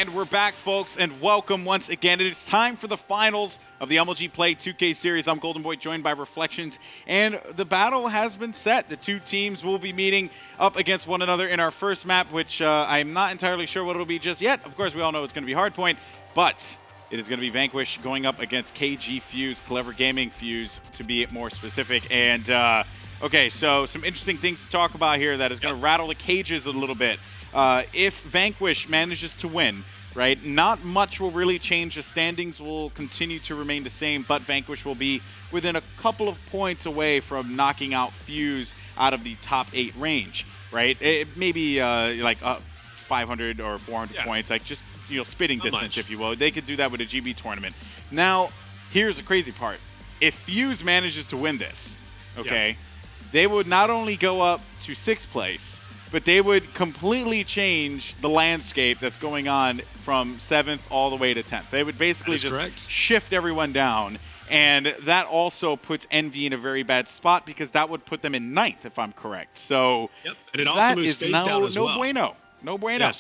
And we're back, folks, and welcome once again. It is time for the finals of the MLG Play 2K series. I'm Golden Boy, joined by Reflections, and the battle has been set. The two teams will be meeting up against one another in our first map, which I'm not entirely sure what it'll be just yet. Of course, we all know it's going to be Hardpoint, but it is going to be Vanquish going up against KG Fuse, Clever Gaming Fuse, to be more specific. And, okay, so some interesting things to talk about here that is going to rattle the cages a little bit. If Vanquish manages to win, right, not much will really change. The standings will continue to remain the same, but Vanquish will be within a couple of points away from knocking out Fuse out of the top 8 range, right? Maybe like 500 or 400 points, like just, you know, spitting distance, if you will. They could do that with a GB tournament. Now, here's the crazy part. If Fuse manages to win this, okay, they would not only go up to 6th place, but they would completely change the landscape that's going on from 7th all the way to 10th. They would basically just shift everyone down, and that also puts Envy in a very bad spot because that would put them in 9th, if I'm correct. So and it also moves FaZe down as well. No bueno.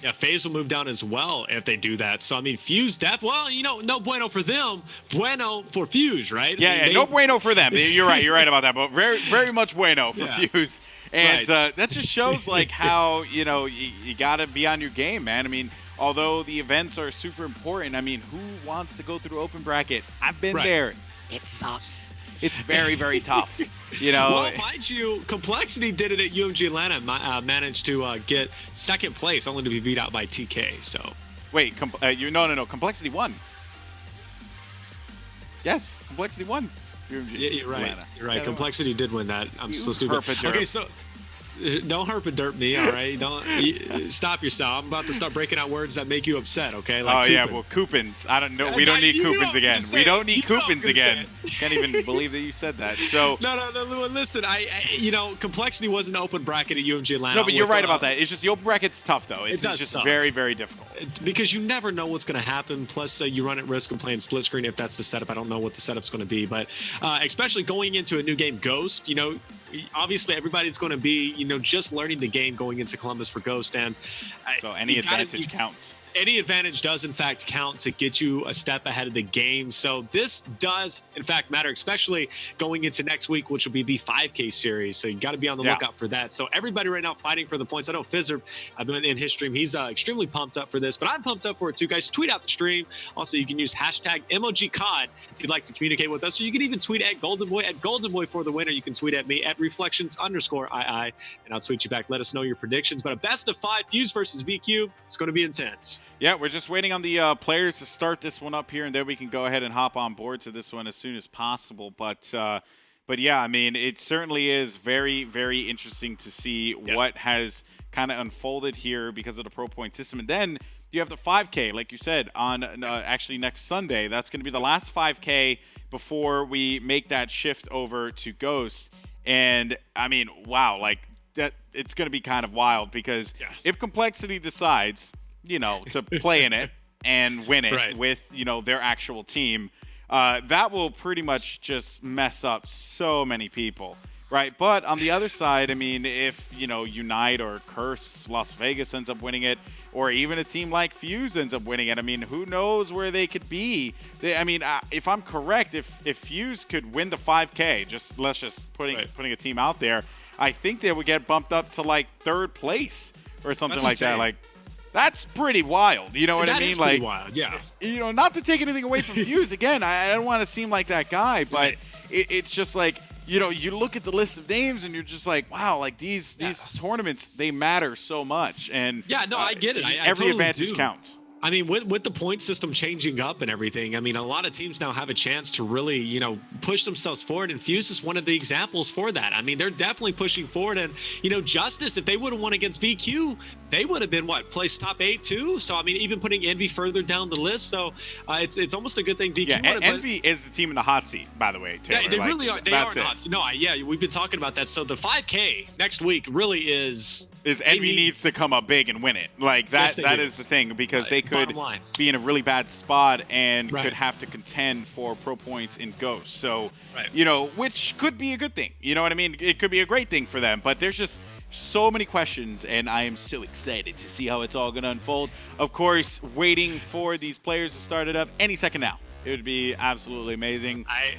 Yeah, FaZe will move down as well if they do that. So, I mean, Fuse, well, you know, no bueno for them, bueno for Fuse, right? Yeah, no bueno for them. You're right about that, but very much bueno for Fuse. And that just shows, like, how, you know, you got to be on your game, man. I mean, although the events are super important, I mean, who wants to go through open bracket? I've been there. It sucks. It's very, very tough. You know. Well, mind you, Complexity did it at UMG Atlanta. Managed to get 2nd place, only to be beat out by TK. So. Wait, no. Complexity won. Yes, Complexity won. Yeah, you're right. Atlanta. You're right. Complexity did win that. I'm so stupid. Okay, so. Don't herp and derp me, all right? Don't stop yourself. I'm about to start breaking out words that make you upset, okay? Like well, coupons. I don't know. We don't need coupons again. We don't need coupons again. Can't even believe that you said that. So no. Listen, you know, Complexity was an open bracket at UMG Atlanta. No, but you're right about that. It's just the open bracket's tough, though. It's just very, very difficult. Because you never know what's going to happen. Plus, you run at risk of playing split screen if that's the setup. I don't know what the setup's going to be, but especially going into a new game, Ghost. You know, obviously everybody's going to be, you know, just learning the game going into Columbus for Ghost, and so any advantage counts. Any advantage does, in fact, count to get you a step ahead of the game. So this does, in fact, matter, especially going into next week, which will be the 5K series. So you got to be on the lookout for that. So everybody right now fighting for the points. I know Fizzard, I've been in his stream. He's extremely pumped up for this, but I'm pumped up for it too, guys. Tweet out the stream. Also, you can use hashtag MLGCOD if you'd like to communicate with us. Or you can even tweet at Golden Boy for the winner. You can tweet at me at Reflections_II, and I'll tweet you back. Let us know your predictions. But a best of 5 Fuse versus VQ. It's going to be intense. Yeah, we're just waiting on the players to start this one up here, and then we can go ahead and hop on board to this one as soon as possible. But yeah, I mean, it certainly is very, very interesting to see what has kind of unfolded here because of the Pro Point system. And then you have the 5K, like you said, on actually next Sunday. That's going to be the last 5K before we make that shift over to Ghost. And, I mean, wow, like, that it's going to be kind of wild because if Complexity decides, you know, to play in it and win it with, you know, their actual team, that will pretty much just mess up so many people, right? But on the other side, I mean, if, you know, Unite or Curse Las Vegas ends up winning it, or even a team like Fuse ends up winning it, I mean, who knows where they could be? I mean, if I'm correct, if Fuse could win the 5K, let's just putting a team out there, I think they would get bumped up to like 3rd place or something like that. Like, that's pretty wild. You know what I mean? That is pretty wild, yeah. You know, not to take anything away from Fuse. Again, I don't want to seem like that guy, but it's just like, you know, you look at the list of names and you're just like, wow, like these tournaments, they matter so much. And I get it. Every totally advantage counts. I mean, with the point system changing up and everything, I mean, a lot of teams now have a chance to really, you know, push themselves forward, and Fuse is one of the examples for that. I mean, they're definitely pushing forward, and, you know, Justice, if they would have won against VQ, they would have been, placed top 8 too? So, I mean, even putting Envy further down the list, so it's almost a good thing VQ won it. Envy is the team in the hot seat, by the way, Taylor. Yeah, they really are. They are not. No, we've been talking about that. So the 5K next week really is Envy needs to come up big and win it. Like, that is the thing, because they could be in a really bad spot and could have to contend for Pro Points in Ghost. So, you know, which could be a good thing. You know what I mean? It could be a great thing for them, but there's just So many questions, and I am so excited to see how it's all going to unfold. Of course, waiting for these players to start it up any second now. It would be absolutely amazing. I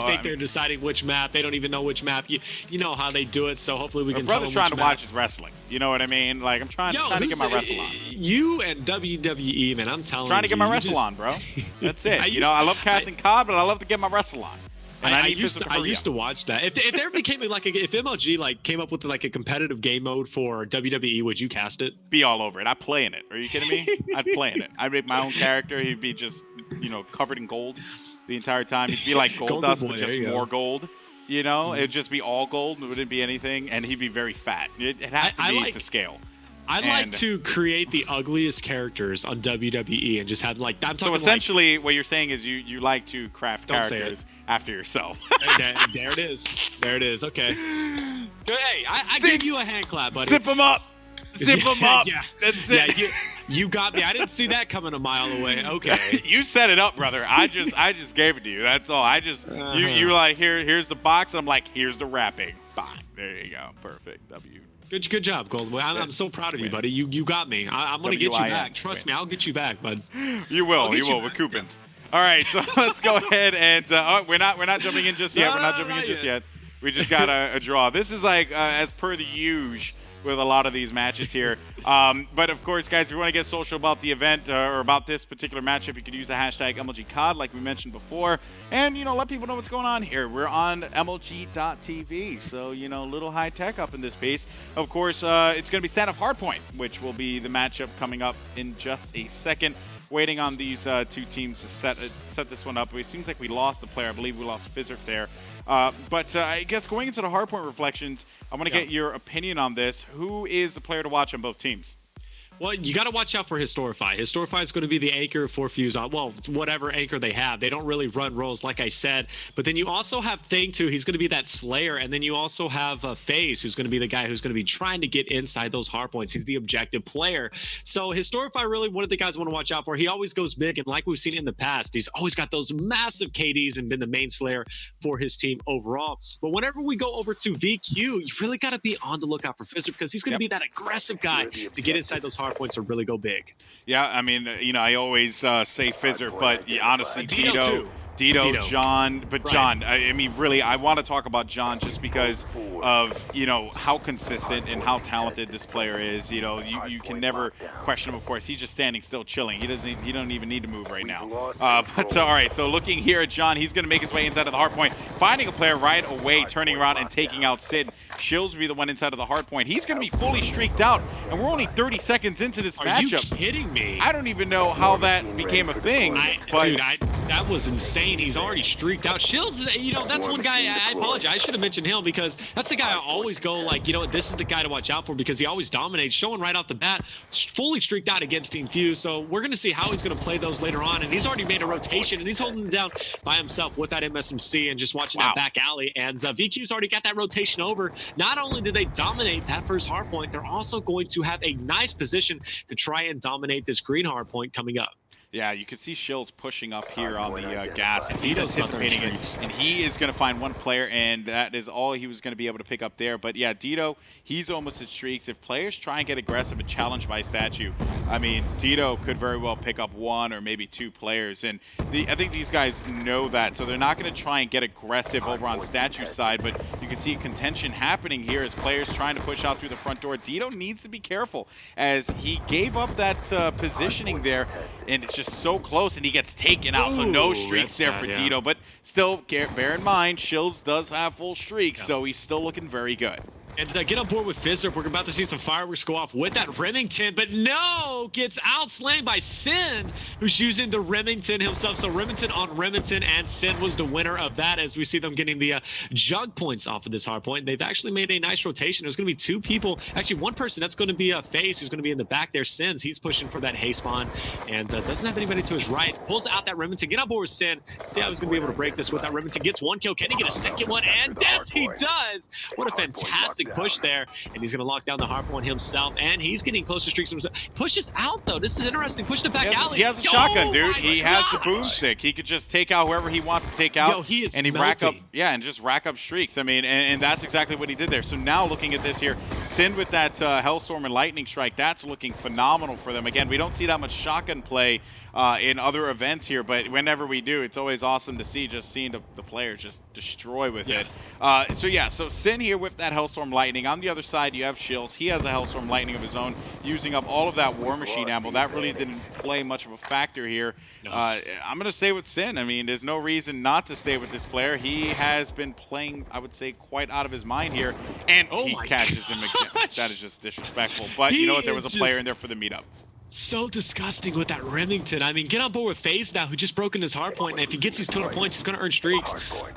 think they're deciding which map. They don't even know which map. You know how they do it, so hopefully we can tell them which map. Brother's trying to watch his wrestling. You know what I mean? Like, I'm trying to get my wrestle on. You and WWE, man, I'm telling you. Trying to get my wrestle on, bro. That's it. I love casting COD, but I love to get my wrestle on. I used to watch that. If there became if MLG came up with a competitive game mode for WWE, would you cast it? Be all over it. I'd play in it. Are you kidding me? I'd play in it. I'd make my own character. He'd be just covered in gold the entire time. He'd be like gold dust, but just more gold. It'd just be all gold. It wouldn't be anything, and he'd be very fat. It has to be to scale. I'd like to create the ugliest characters on WWE and just have I'm talking. So essentially, what you're saying is you like to craft characters after yourself. There it is. There it is. Okay. Hey, I give you a hand clap, buddy. Zip them up. Zip them up. Yeah. That's it. Yeah, you got me. I didn't see that coming a mile away. Okay. You set it up, brother. I just gave it to you. That's all. You were like, here's the box. I'm like, here's the wrapping. Fine. There you go. Perfect. W. Good job, Golden Boy. I'm so proud of you, buddy. You got me. I'm going to get you back. Trust me, I'll get you back, bud. You will with coupons. All right, so let's go ahead and we're not jumping in just yet. We're not jumping in just yet. We just got a draw. This is as per the usual with a lot of these matches here. But of course, guys, if you want to get social about the event or about this particular matchup, you could use the hashtag MLGCOD like we mentioned before. And, let people know what's going on here. We're on MLG.TV, so, little high tech up in this space. Of course, it's going to be Stand Up Hardpoint, which will be the matchup coming up in just a second. Waiting on these two teams to set this one up. It seems like we lost a player. I believe we lost Fizzard there. But I guess going into the hardpoint reflections, I want to get your opinion on this. Who is the player to watch on both teams? Well, you got to watch out for Historify. Historify is going to be the anchor for Fuse on, whatever anchor they have. They don't really run roles, like I said. But then you also have Thing, too. He's going to be that Slayer. And then you also have FaZe, who's going to be the guy who's going to be trying to get inside those hardpoints. He's the objective player. So Historify, really, one of the guys I want to watch out for. He always goes big. And like we've seen in the past, he's always got those massive KDs and been the main Slayer for his team overall. But whenever we go over to VQ, you really got to be on the lookout for Fizzard because he's going to be that aggressive guy to get inside those hardpoints or really go big. Yeah, I mean, I always say Fizzard, but honestly, Dito, John, but right. John, I mean, really, I want to talk about John just because of, how consistent and how talented this player is. You can never question him, of course. He's just standing still, chilling. He don't even need to move right now. But all right, so looking here at John, he's going to make his way inside of the hard point, finding a player right away, turning around and taking out Sid. Shills will be the one inside of the hard point. He's going to be fully streaked out, and we're only 30 seconds into this matchup. Are you kidding me? I don't even know how that became a thing. That was insane. He's already streaked out. Shills, that's one guy, I apologize. I should have mentioned him because that's the guy I always go this is the guy to watch out for because he always dominates, showing right off the bat, fully streaked out against Team Fuse. So we're going to see how he's going to play those later on. And he's already made a rotation, and he's holding them down by himself with that MSMC and just watching that back alley. And VQ's already got that rotation over. Not only did they dominate that first hard point, they're also going to have a nice position to try and dominate this green hard point coming up. Yeah, you can see Shills pushing up here on the gas, and he's anticipating it. And he is going to find one player, and that is all he was going to be able to pick up there. But yeah, Dito, he's almost at streaks. If players try and get aggressive and challenge by statue, I mean, Dito could very well pick up one or maybe two players. And I think these guys know that, so they're not going to try and get aggressive over on statue's side. But you can see contention happening here as players trying to push out through the front door. Dito needs to be careful as he gave up that positioning there, and it's just so close, and he gets taken out. So no streaks there for Dito, but still, bear in mind, Shills does have full streaks, so he's still looking very good. And get on board with Fizzard. We're about to see some fireworks go off with that Remington, but no, gets outslain by Sin, who's using the Remington himself. So Remington on Remington, and Sin was the winner of that as we see them getting the jug points off of this hard point. They've actually made a nice rotation. There's going to be two people, actually one person. That's going to be FaZe, who's going to be in the back there. Sins, he's pushing for that hay spawn and doesn't have anybody to his right. Pulls out that Remington. Get on board with Sin. See how he's going to be able to break this with that Remington. Gets one kill. Can he get a second one? And yes, he does. What a fantastic big push there, and he's going to lock down the hardpoint himself, and he's getting close to streaks himself. Pushes out, though. This is interesting. Push the back alley. He has a shotgun, dude. He has the boomstick. He could just take out whoever he wants to take out. He is and he just rack up streaks. I mean, and that's exactly what he did there. So now looking at this here, Sin with that Hellstorm and Lightning Strike, that's looking phenomenal for them. Again, we don't see that much shotgun play in other events here, but whenever we do, it's always awesome to see, just seeing the players just destroy with it. So Sin here with that Hellstorm Lightning. On the other side, you have Shills. He has a Hellstorm Lightning of his own, using up all of that War Machine ammo. That really didn't play much of a factor here. I'm going to stay with Sin. I mean, there's no reason not to stay with this player. He has been playing, I would say, quite out of his mind here, and he catches him again. That is just disrespectful. But you know what? There was a player in there for the meetup. So disgusting with that Remington. I mean, get on board with FaZe now, who just broke in his hardpoint, and if he gets these 200 points, he's going to earn streaks.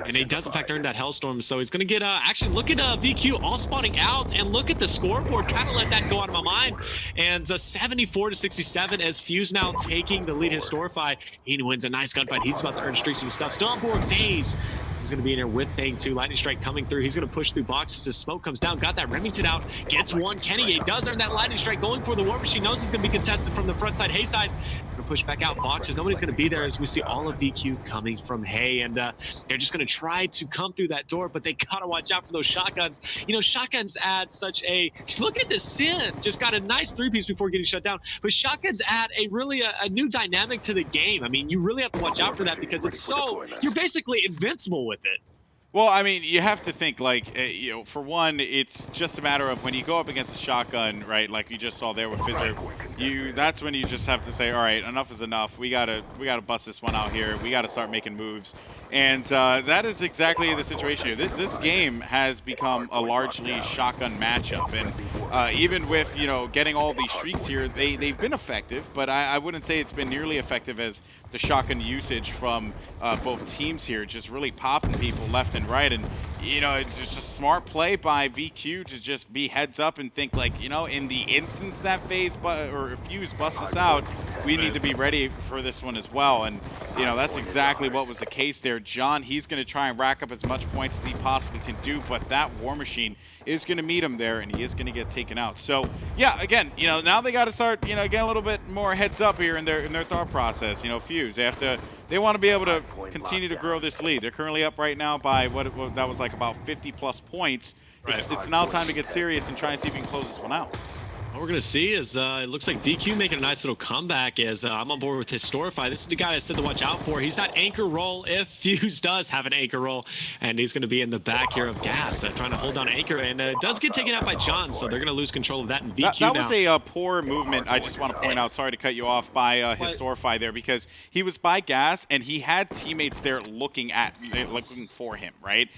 And he does, in fact, earn that Hellstorm, so he's going to get, actually, look at VQ all spawning out, and look at the scoreboard, kind of let that go out of my mind. And 74-67 as Fuse now taking the lead. Historify, he wins a nice gunfight. He's about to earn streaks and stuff. Still on board with FaZe. He's going to be in there with Thang 2. Lightning Strike coming through. He's going to push through boxes as smoke comes down. Got that Remington out. Gets one. Kenny does earn that Lightning Strike. Going for the War Machine. Knows he's going to be contested from the front side. Hay side. Going to push back out boxes. Nobody's going to be there as we see all of VQ coming from Hay. And they're just going to try to come through that door, but they got to watch out for those shotguns. You know, shotguns add such a... Look at this Sin. Just got a nice three-piece before getting shut down. But shotguns add a new dynamic to the game. I mean, you really have to watch out for that because it's so... You're basically invincible with it. Well, I mean, you have to think, like, for one, it's just a matter of when you go up against a shotgun, right, like you just saw there with Fizzer, that's when you just have to say, all right, enough is enough. We gotta bust this one out here. We got to start making moves. And that is exactly the situation here. This game has become a largely shotgun matchup. And even with, getting all these streaks here, they've been effective, but I wouldn't say it's been nearly effective as the shotgun usage from both teams here, just really popping people left and right. And, it's just a smart play by VQ to just be heads up and think, like, in the instance that FaZe or Fuse busts us out, we need to be ready for this one as well. And, that's exactly what was the case there. John, he's going to try and rack up as much points as he possibly can do, but that War Machine is going to meet him there, and he is going to get taken out. So, yeah, again, now they got to start, getting a little bit more heads up here in their thought process. Fuse, they want to be able to continue to grow this lead. They're currently up right now by that was like about 50+ points. It's now time to get serious and try and see if we can close this one out. What we're going to see is it looks like VQ making a nice little comeback as I'm on board with Historify. This is the guy I said to watch out for. He's that anchor role if Fuse does have an anchor role, and he's going to be in the back here of Gas trying to hold down anchor, and does get taken out by John, so they're going to lose control of that in VQ that was a poor movement, I just want to point out. Sorry to cut you off, by Historify there, because he was by Gas, and he had teammates there looking for him, right?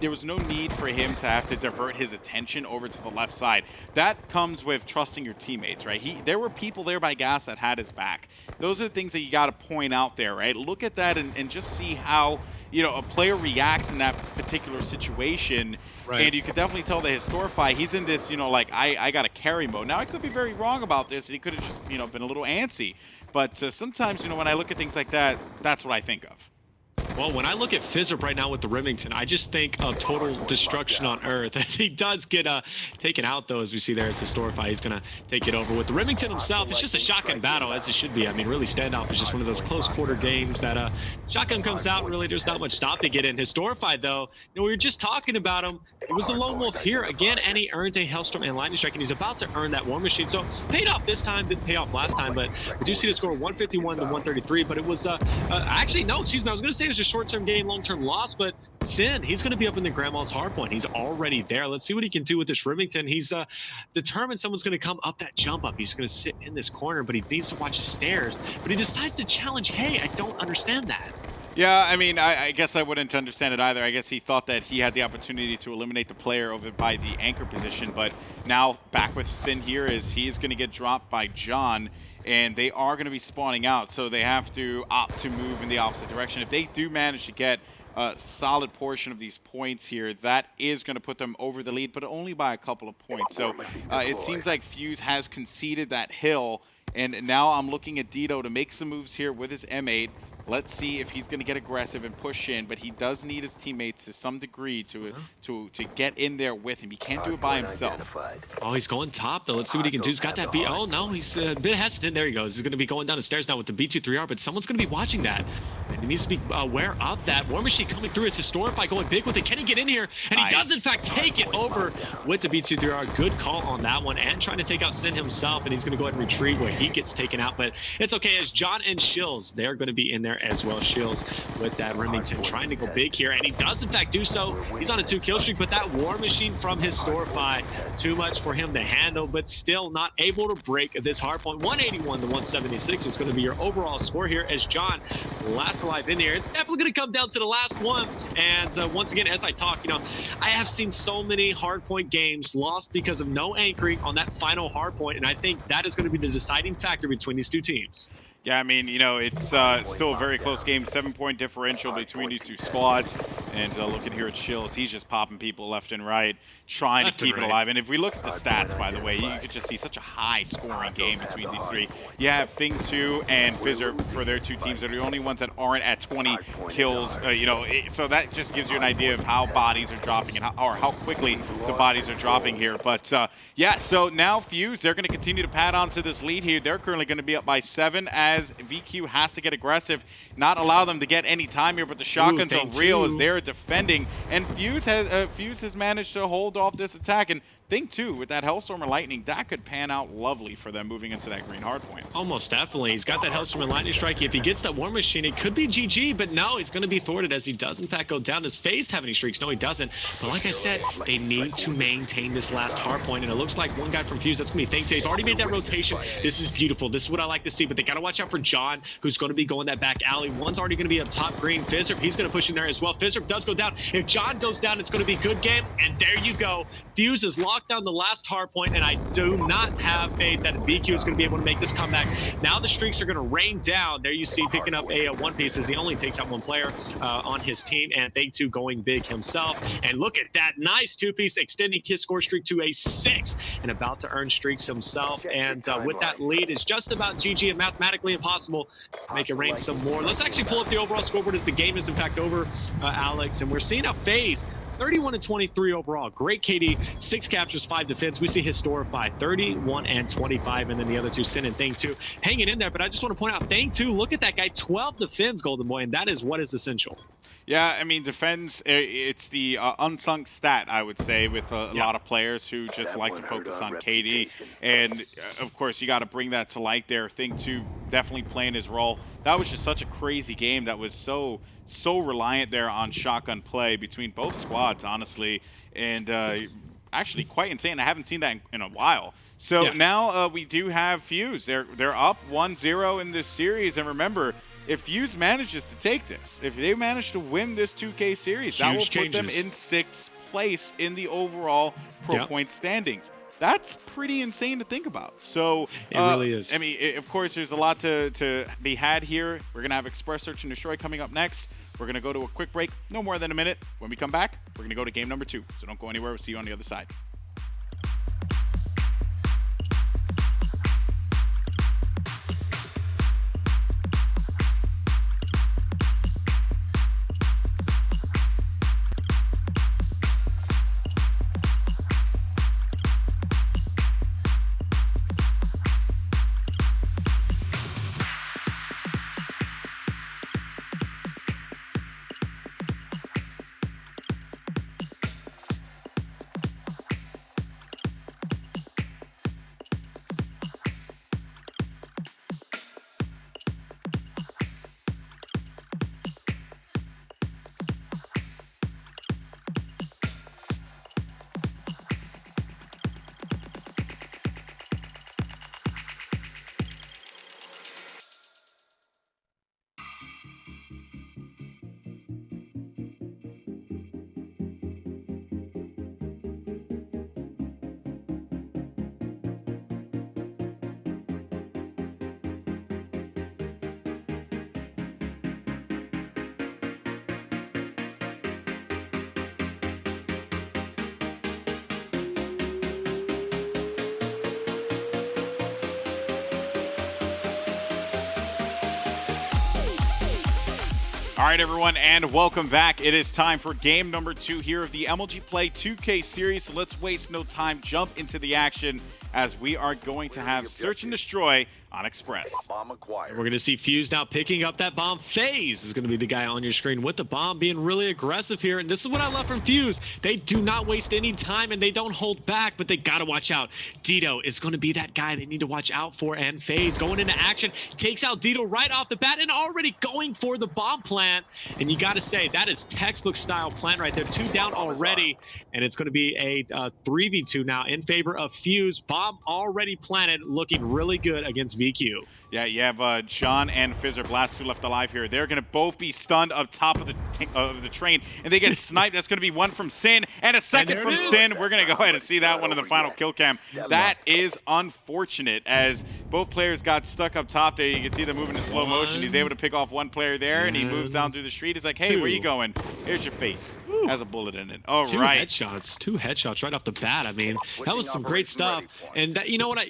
There was no need for him to have to divert his attention over to the left side. That comes with trusting your teammates, right? There were people there by Gas that had his back. Those are the things that you got to point out there, right? Look at that and just see how a player reacts in that particular situation. And you could definitely tell that Historify, he's in this, like, I got to carry mode. Now, I could be very wrong about this. He could have just, been a little antsy. But sometimes, when I look at things like that, that's what I think of. Well, when I look at Fizzard right now with the Remington, I just think of total destruction on Earth. As he does get taken out, though, as we see there as Historify, he's going to take it over. With the Remington himself, it's just a shotgun battle, as it should be. I mean, really, Standoff is just one of those close quarter games that shotgun comes out, and really there's not much stopping it in. Historify, though, we were just talking about him. It was a lone wolf here again, and he earned a Hellstorm and Lightning Strike, and he's about to earn that War Machine. So paid off this time, didn't pay off last time, but we do see the score 151 to 133. But it was actually, no, excuse me, I was going to say it was a short-term gain, long-term loss, but Sin, he's going to be up in the Grandma's hardpoint. He's already there. Let's see what he can do with this Remington. He's determined someone's going to come up that jump up. He's going to sit in this corner, but he needs to watch his stairs. But he decides to challenge. Hey, I don't understand that. Yeah, I mean, I guess I wouldn't understand it either. I guess he thought that he had the opportunity to eliminate the player over by the anchor position, but now back with Sin here is he's going to get dropped by John, and they are going to be spawning out, so they have to opt to move in the opposite direction. If they do manage to get a solid portion of these points here, that is going to put them over the lead, but only by a couple of points. So it seems like Fuse has conceded that hill, and now I'm looking at Dito to make some moves here with his M8. Let's see if he's going to get aggressive and push in, but he does need his teammates to some degree to get in there with him. He can't do it by himself. Oh, he's going top, though. Let's see what he can do. He's got that B. Oh, no, he's a bit hesitant. There he goes. He's going to be going down the stairs now with the B23R, but someone's going to be watching that. And he needs to be aware of that. War Machine coming through his Historify, going big with it. Can he get in here? And he does, in fact, take it over with the B23R. Good call on that one. And trying to take out Sin himself, and he's going to go ahead and retreat where he gets taken out. But it's okay, as John and Shills, they're going to be in there as well. Shills with that Remington trying to go big here, and he does, in fact, do so. He's on a 2-kill streak, but that War Machine from Historify, too much for him to handle, but still not able to break this hard point. 181 to 176 is going to be your overall score here as John last alive in here. It's definitely going to come down to the last one. And once again, as I talk, I have seen so many hardpoint games lost because of no anchoring on that final hardpoint, and I think that is going to be the deciding factor between these two teams. Yeah, I mean, it's still a very close game, 7-point differential between these two squads. And looking here at Shills, he's just popping people left and right, trying to keep it alive. And if we look at the stats, by the way, you could just see such a high scoring game between these three. You have Thing 2 and Fizzer for their two teams. They're the only ones that aren't at 20 kills. So that just gives you an idea of how bodies are dropping and how quickly the bodies are dropping here. But yeah, so now Fuse, they're going to continue to pad onto this lead here. They're currently going to be up by 7 as VQ has to get aggressive, not allow them to get any time here, but the shotguns are real as they're defending, and Fuse has managed to hold off this attack. And Thing 2 with that Hellstorm and Lightning, that could pan out lovely for them moving into that green hardpoint. Almost definitely. He's got that Hellstorm and Lightning Strike. If he gets that War Machine, it could be GG, but no, he's going to be thwarted as he does, in fact, go down. Does FaZe have any streaks? No, he doesn't. But like I said, they need to maintain this last hardpoint, and it looks like one guy from Fuse, that's going to be Thing 2. They've already made that rotation. This is beautiful. This is what I like to see, but they got to watch out for John, who's going to be going that back alley. One's already going to be up top green. Fizzer, he's going to push in there as well. Fizzer does go down. If John goes down, it's going to be a good game, and there you go. Fuse has locked down the last hardpoint, and I do not have faith that VQ is going to be able to make this comeback. Now the streaks are going to rain down. There you see picking up a one piece as he only takes out one player on his team, and Thing 2 going big himself. And look at that nice 2-piece, extending his score streak to a 6 and about to earn streaks himself. And with that lead, is just about GG and mathematically impossible to make it rain some more. Let's actually pull up the overall scoreboard as the game is in fact over, Alex, and we're seeing a FaZe 31 and 23 overall. Great KD, 6 captures, 5 defense. We see Historify 31 and 25, and then the other two, Sin and Thing 2, hanging in there. But I just want to point out, Thing 2, look at that guy, 12 defense, Golden Boy, and that is what is essential. Yeah, I mean, defense, it's the unsung stat, I would say, with a lot of players who just like to focus on KD. And, of course, you got to bring that to light there. Thing 2 definitely playing his role. That was just such a crazy game that was so reliant there on shotgun play between both squads, honestly. And actually quite insane. I haven't seen that in a while. So now we do have Fuse. They're up 1-0 in this series. And remember, if Fuse manages to take this, if they manage to win this 2K series, that will put them in 6th place in the overall pro point standings. That's pretty insane to think about. So it really is. I mean, of course, there's a lot to be had here. We're going to have Express Search and Destroy coming up next. We're going to go to a quick break, no more than a minute. When we come back, we're going to go to game number 2. So don't go anywhere. We'll see you on the other side. All right, everyone, and welcome back. It is time for game number 2 here of the MLG Play 2K series. So let's waste no time, jump into the action as we are going to have Search and Destroy on Express. We're going to see Fuse now picking up that bomb. FaZe is going to be the guy on your screen with the bomb, being really aggressive here. And this is what I love from Fuse. They do not waste any time and they don't hold back, but they got to watch out. Dito is going to be that guy they need to watch out for. And FaZe going into action, takes out Dito right off the bat and already going for the bomb plant. And you got to say, that is textbook style plant right there. 2 down already. And it's going to be a 3v2 now in favor of Fuse. Bomb already planted, looking really good against VQ. Yeah, you have John and Fizzerb, last 2 left alive here. They're going to both be stunned up top of the train, and they get sniped. That's going to be one from Sin and a second from Sin. We're going to go ahead and see that one in the final kill cam. That is unfortunate, as both players got stuck up top there. You can see them moving in slow motion. He's able to pick off one player there, and he moves down through the street. He's like, hey, where you going? Here's your face. Has a bullet in it. All right. 2 headshots right off the bat. I mean, that was some great stuff. And that, you know what,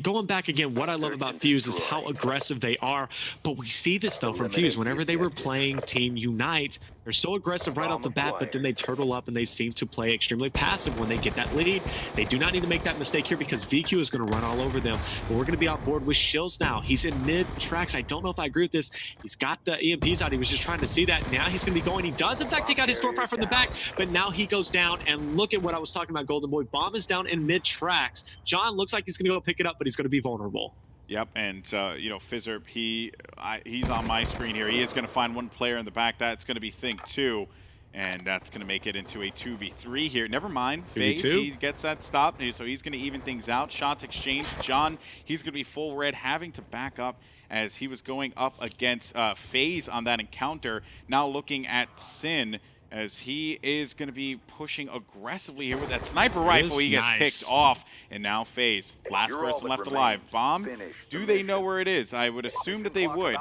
going back again, what I love about Fuse is how aggressive they are. But we see this though from Fuse. Whenever they were playing Team Unite, they're so aggressive right off the bat, but then they turtle up and they seem to play extremely passive when they get that lead. They do not need to make that mistake here because VQ is going to run all over them. But we're going to be on board with Shills now. He's in mid tracks. I don't know if I agree with this. He's got the EMPs out. He was just trying to see that. Now he's going to be going. He does, in fact, take out his storefront from the back, but now he goes down. And look at what I was talking about, Golden Boy. Bomb is down in mid tracks. John looks like he's going to go pick it up, but he's going to be vulnerable. Yep, and you know, Fizzerb, he's on my screen here. He is going to find one player in the back. That's going to be Think 2, and that's going to make it into a 2v3 here. Never mind, FaZe, he gets that stop, so he's going to even things out. Shots exchanged. John, he's going to be full red, having to back up as he was going up against FaZe on that encounter. Now looking at Sin, as he is going to be pushing aggressively here with that sniper rifle. He gets picked off, and now FaZe, last person left alive. Bomb, do they know where it is? I would assume that they would,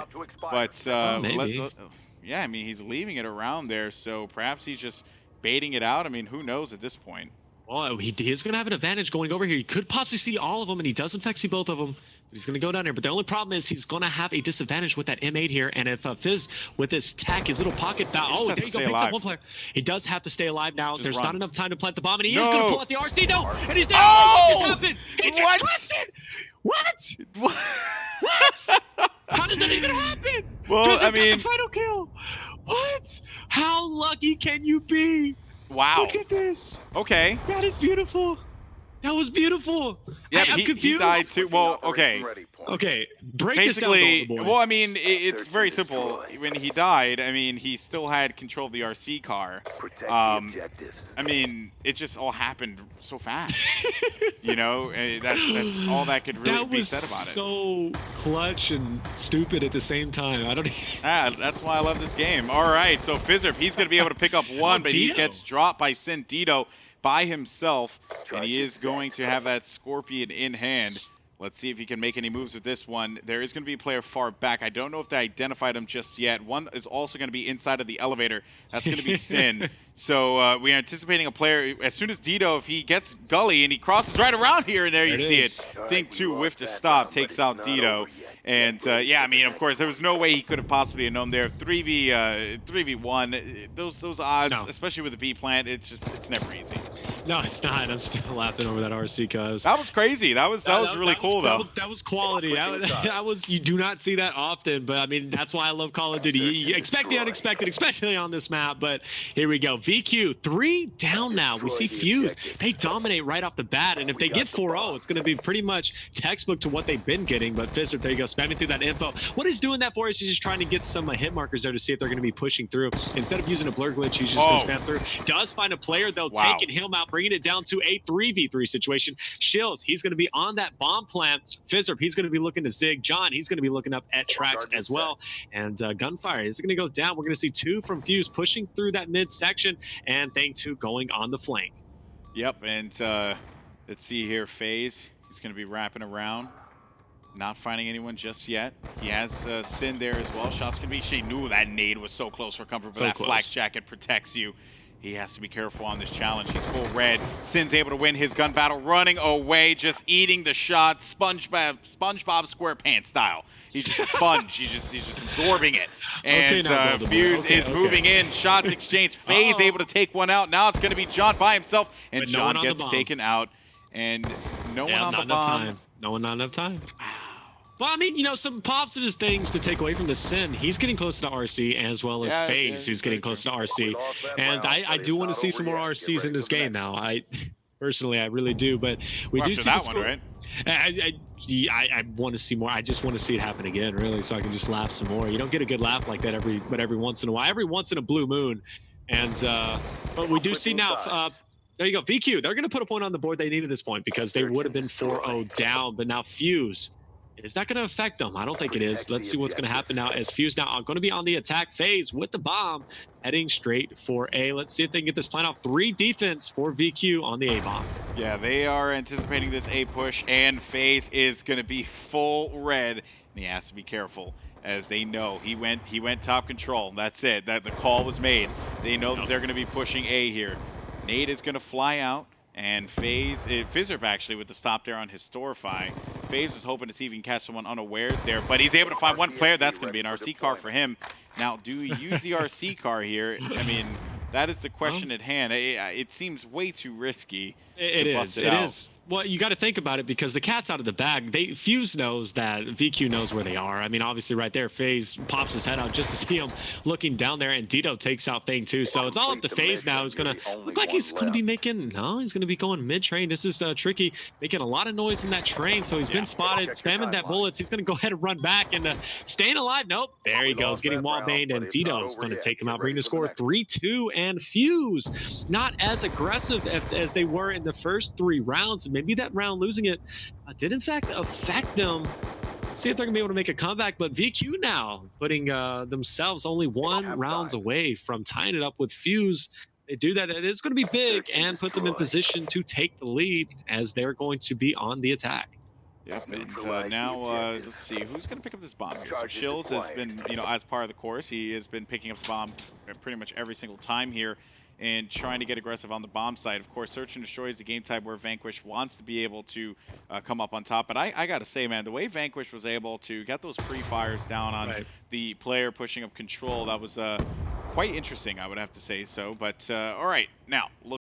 but yeah, I mean, he's leaving it around there, so perhaps he's just baiting it out. I mean, who knows at this point? Well, he is going to have an advantage going over here. He could possibly see all of them, and he does in fact see both of them. He's going to go down here, but the only problem is he's going to have a disadvantage with that M8 here, and if Fizz with his tech, his little pocket foul, oh, there you go, picks up one player. He does have to stay alive now. There's not enough time to plant the bomb, and he is going to pull out the RC. No, and he's down. Oh, what just happened? He just touched it. What? What? How does that even happen? Well, I mean, the final kill. What? How lucky can you be? Wow. Look at this. Okay. That is beautiful. That was beautiful. Yeah, I'm confused. He died too. Well, okay. Okay, break basically, this down, well, I mean, it's very simple. When he died, I mean, he still had control of the RC car. I mean, it just all happened so fast. You know, that's all that could really be said about it. So clutch and stupid at the same time. I don't. That's why I love this game. All right, so Fizzerb, he's going to be able to pick up one, but he gets dropped by Sin Dito by himself, and he is going to have that Scorpion in hand. Let's see if he can make any moves with this one. There is going to be a player far back. I don't know if they identified him just yet. One is also going to be inside of the elevator. That's going to be Sin. So we are anticipating a player. As soon as Dito, if he gets Gully and he crosses right around here, and there you see it. Think 2 whiff to stop, takes out Dito. And yeah, I mean, of course, there was no way he could have possibly known there. 3v1, those odds, especially with the B plant, it's never easy. No, it's not. I'm still laughing over that RC, cuz. That was crazy. That was really cool, though. That was quality. That was you do not see that often, but I mean, that's why I love Call of Duty. You expect the unexpected, especially on this map, but here we go. VQ, 3 down now. We see Fuse. They dominate right off the bat, and if they get 4-0, it's going to be pretty much textbook to what they've been getting, but Fizzerb, there you go, spamming through that info. What he's doing that for is he's just trying to get some hit markers there to see if they're going to be pushing through. Instead of using a blur glitch, he's just going to spam through. Does find a player, though, taking him out, bringing it down to a 3v3 situation. Shills, he's going to be on that bomb plant. Fizzerb, he's going to be looking to zig. John, he's going to be looking up at tracks as well. And Gunfire is going to go down. We're going to see 2 from Fuse pushing through that mid section, and Thing 2 going on the flank. Yep, and let's see here, FaZe. He's going to be wrapping around. Not finding anyone just yet. He has Sin there as well. Shots can be. She knew that nade was so close for comfort, but that flak jacket protects you. He has to be careful on this challenge. He's full red. Sin's able to win his gun battle, running away, just eating the shot, SpongeBob SquarePants style. He's just a sponge. He's just absorbing it. And Fuse is moving in. Shots exchanged. FaZe able to take one out. Now it's going to be John by himself, and but John gets taken out. And no one on the bomb. No one, not enough time. Well, I mean, you know, some positive things to take away from this Sin. He's getting close to RC, as well as FaZe, who's getting close to RC. And I do want to see some more RCs in this game now. Personally, I really do. But we do see that one, right? I want to see more. I just want to see it happen again, really, so I can just laugh some more. You don't get a good laugh like that every once in a while. Every once in a blue moon. And but we do see now. There you go, VQ. They're going to put a point on the board they need at this point because they would have been 4-0 down. But now Fuse. Is that going to affect them? I don't think it is. Let's see what's going to happen now as Fuse now are going to be on the attack phase with the bomb heading straight for A. Let's see if they can get this plan out. 3 defense for VQ on the A bomb. Yeah, they are anticipating this A push, and FaZe is going to be full red. And he has to be careful, as they know he went top control. That's it. That the call was made. They know that they're going to be pushing A here. Nade is going to fly out. And FaZe, Fizzerp actually with the stop there on his Storify. FaZe was hoping to see if he can catch someone unawares there, but he's able to find one player. That's going to be an RC car for him. Now, do we use the RC car here? I mean, that is the question at hand. It seems way too risky. It is. Well, you got to think about it because the cat's out of the bag. Fuse knows that VQ knows where they are. I mean, obviously right there, FaZe pops his head out just to see him looking down there, and Dito takes out Thing too. So it's all up to FaZe now. He's going to look like he's going to be making, no, he's going to be going mid-train. This is tricky, making a lot of noise in that train. So he's been spotted, spamming that bullets. He's going to go ahead and run back and staying alive. Nope, there he goes, getting wall-banged, and Dito's going to take him out, bring the score 3-2, and Fuse not as aggressive as they were in the first 3 rounds. Maybe that round losing it did in fact affect them. Let's see if they're gonna be able to make a comeback, but VQ now putting themselves only 1 round away from tying it up with Fuse. They do that, it is going to be big and put them in position to take the lead as they're going to be on the attack. Yep, and now let's see who's going to pick up this bomb here. So Shills has been, you know, as part of the course, he has been picking up the bomb pretty much every single time here and trying to get aggressive on the bomb side. Of course, Search and Destroy is the game type where Vanquish wants to be able to come up on top. But I got to say, man, the way Vanquish was able to get those pre-fires down on the player pushing up control, that was quite interesting, I would have to say so. But all right, now, look.